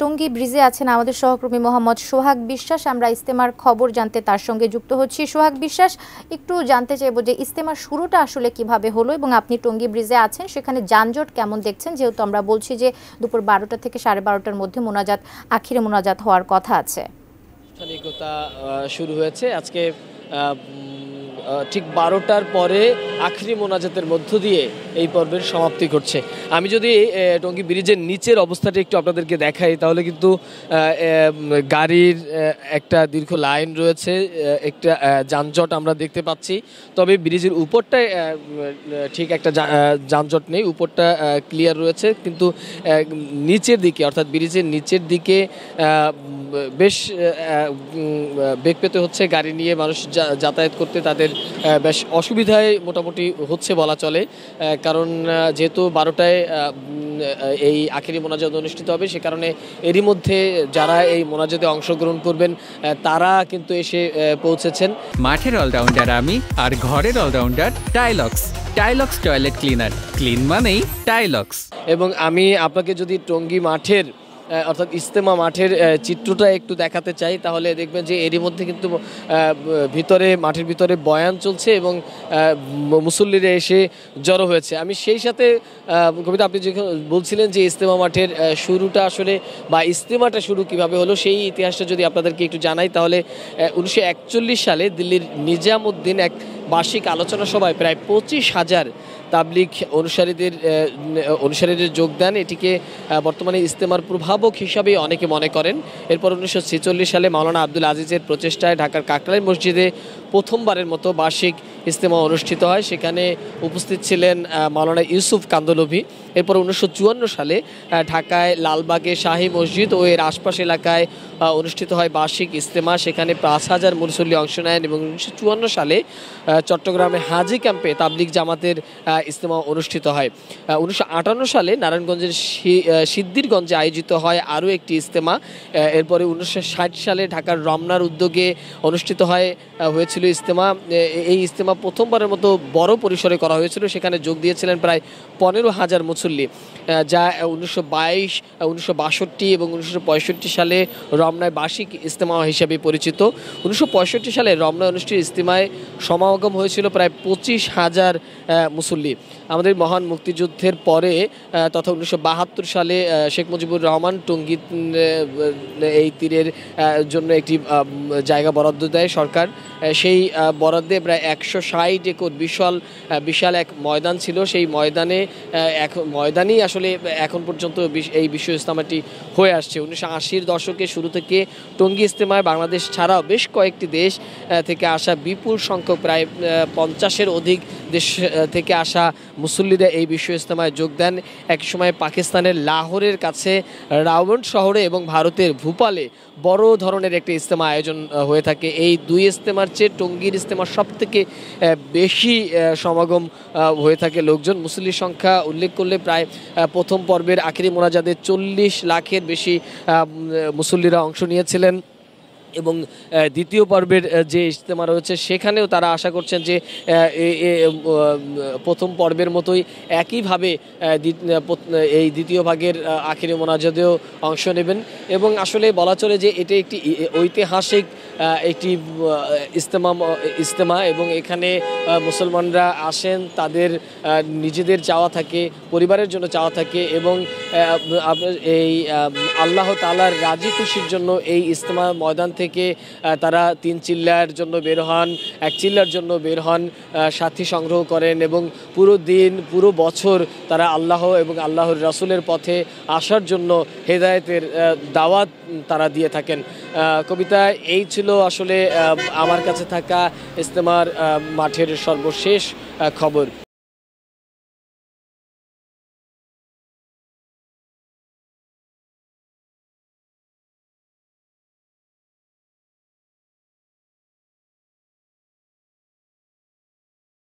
টঙ্গী ব্রিজে আছেন আমাদের সহকর্মী মোহাম্মদ সোহাগ বিশ্বাস। আমরা ইজতেমার খবর জানতে তার সঙ্গে যুক্ত হচ্ছি। সোহাগ বিশ্বাস, একটু জানতে চাইবো যে ইজতেমার শুরুটা আসলে কিভাবে হলো এবং আপনি টঙ্গী ব্রিজে আছেন, সেখানে যানজট কেমন দেখছেন, যেহেতু আমরা বলছি যে দুপুর 12টা থেকে 12:30টার মধ্যে আখিরে মোনাজাত হওয়ার কথা আছে। আনুষ্ঠানিকতা শুরু হয়েছে আজকে ঠিক 12টার পরে আখরি মোনাজাতের মধ্য দিয়ে এই পর্বের সমাপ্তি ঘটছে। আমি যদি টঙ্গী ব্রিজের নিচের অবস্থাটা একটু আপনাদেরকে দেখাই, তাহলে কিন্তু গাড়ির একটা দীর্ঘ লাইন রয়েছে, একটা যানজট আমরা দেখতে পাচ্ছি। তবে ব্রিজের উপরটায় ঠিক একটা যানজট নেই, উপরটা ক্লিয়ার রয়েছে, কিন্তু নিচের দিকে অর্থাৎ ব্রিজের নিচের দিকে বেশ বেগ পেতে হচ্ছে গাড়ি নিয়ে মানুষ যাতায়াত করতে, তাদের বেশ অসুবিধায় মোটামুটি হচ্ছে বলা চলে। কারণ যেহেতু 12টায় এই আখেরি মোনাজাত অনুষ্ঠিত হবে, সে কারণে এরই মধ্যে যারা এই মোনাজাতে অংশগ্রহণ করবেন তারা কিন্তু এসে পৌঁছেছেন। মাঠের অলরাউন্ডার আমি, আর ঘরের all rounder Tylox. Tylox toilet cleaner, clean মানেই টাইলক্স। এবং আমি আপনাকে যদি টঙ্গী মাঠের অর্থাৎ ইজতেমা মাঠের চিত্রটা একটু দেখাতে চাই, তাহলে দেখবেন যে এরই মধ্যে কিন্তু মাঠের ভিতরে বয়ান চলছে এবং মুসল্লিরা এসে জড়ো হয়েছে। আমি সেই সাথে কবিতা, আপনি যখন বলছিলেন যে ইজতেমা মাঠের শুরুটা আসলে বা ইজতেমাটা শুরু কিভাবে হলো, সেই ইতিহাসটা যদি আপনাদেরকে একটু জানাই, তাহলে 1941 সালে দিল্লির নিজামউদ্দিন এক বার্ষিক আলোচনা সভায় প্রায় 25,000 তাবলিগ অনুসারীদের যোগ দেন। এটিকে বর্তমানে ইজতেমার প্রভাবক হিসাবে অনেকে মনে করেন। এরপর 1946 সালে মাওলানা আব্দুল আজিজের প্রচেষ্টায় ঢাকার কাকরাইল মসজিদে প্রথমবারের মতো বার্ষিক ইজতেমা অনুষ্ঠিত হয়। সেখানে উপস্থিত ছিলেন মাওলানা ইউসুফ কান্দলভি। এরপর 1954 সালে ঢাকায় লালবাগে শাহী মসজিদ ও এর আশপাশ এলাকায় অনুষ্ঠিত হয় বার্ষিক ইজতেমা। সেখানে 5,000 মুসল্লি অংশ নেন এবং 1954 সালে চট্টগ্রামে হাজি ক্যাম্পে তাবলিগ জামাতের ইজতেমা অনুষ্ঠিত হয়। 1958 সালে নারায়ণগঞ্জের সিদ্ধিরগঞ্জে আয়োজিত হয় আরও একটি ইজতেমা। এরপরে 1960 সালে ঢাকার রমনার উদ্যোগে অনুষ্ঠিত হয়েছিল ইজতেমা। এই ইজতেমা প্রথমবারের মতো বড় পরিসরে করা হয়েছিল। সেখানে যোগ দিয়েছিলেন প্রায় 15,000 মুসল্লি, যা 1922, 1962 এবং 1965 সালে রমনায় বার্ষিক ইজতেমা হিসেবে পরিচিত। 1965 সালে রমনায় অনুষ্ঠিত ইজতেমায় সমাগম হয়েছিল প্রায় 25,000 মুসল্লি। আমাদের মহান মুক্তিযুদ্ধের পরে তথা 1972 সালে শেখ মুজিবুর রহমান টঙ্গী এই তীরের জন্য একটি জায়গা বরাদ্দ দেয় সরকার। সেই বরাদ্দে প্রায় 160 একর বিশাল এক ময়দান ছিল। সেই ময়দানই আসলে এখন পর্যন্ত এই বিশ্ব ইজতেমাটি হয়ে আসছে। 1980-র দশকের শুরু থেকে টঙ্গী ইজতেমায় বাংলাদেশ ছাড়াও বেশ কয়েকটি দেশ থেকে আসা বিপুল সংখ্যক প্রায় 50-এর অধিক দেশ থেকে আসা মুসল্লিরা এই বিশ্ব ইজতেমায় যোগ দেন। এক সময় পাকিস্তানের লাহোরের কাছে রাওয়ান্ড শহরে এবং ভারতের ভূপালে বড় ধরনের একটি ইজতেমা আয়োজন হয়ে থাকে। এই দুই ইজতেমার চেয়ে টঙ্গীর ইজতেমার সব থেকে বেশি সমাগম হয়ে থাকে লোকজন। মুসল্লির সংখ্যা উল্লেখ করলে প্রায় প্রথম পর্বের আখেরি মোনাজাতে 40 লাখের বেশি মুসল্লিরা অংশ নিয়েছিলেন এবং দ্বিতীয় পর্বের যে ইজতেমা রয়েছে সেখানেও তারা আশা করছেন যে প্রথম পর্বের মতোই একইভাবে এই দ্বিতীয় ভাগের আখেরি মোনাজাতেও অংশ নেবেন। এবং আসলে বলা চলে যে এটি একটি ঐতিহাসিক একটি ইজতেমা এবং এখানে মুসলমানরা আসেন, তাদের নিজেদের চাওয়া থাকে, পরিবারের জন্য চাওয়া থাকে এবং এই আল্লাহ তাআলার রাজি খুশির জন্য এই ইজতেমা ময়দান থেকে তারা 3 চিল্লার জন্য বের হন, 1 চিল্লার জন্য বের হন, সাথী সংগ্রহ করেন এবং পুরো দিন পুরো বছর তারা আল্লাহ এবং আল্লাহর রাসূলের পথে আসার জন্য হেদায়েতের দাওয়াত তারা দিয়ে থাকেন। কবিতা, এই ছিল আসলে আমার কাছে থাকা ইজতেমার মাঠের সর্বশেষ খবর।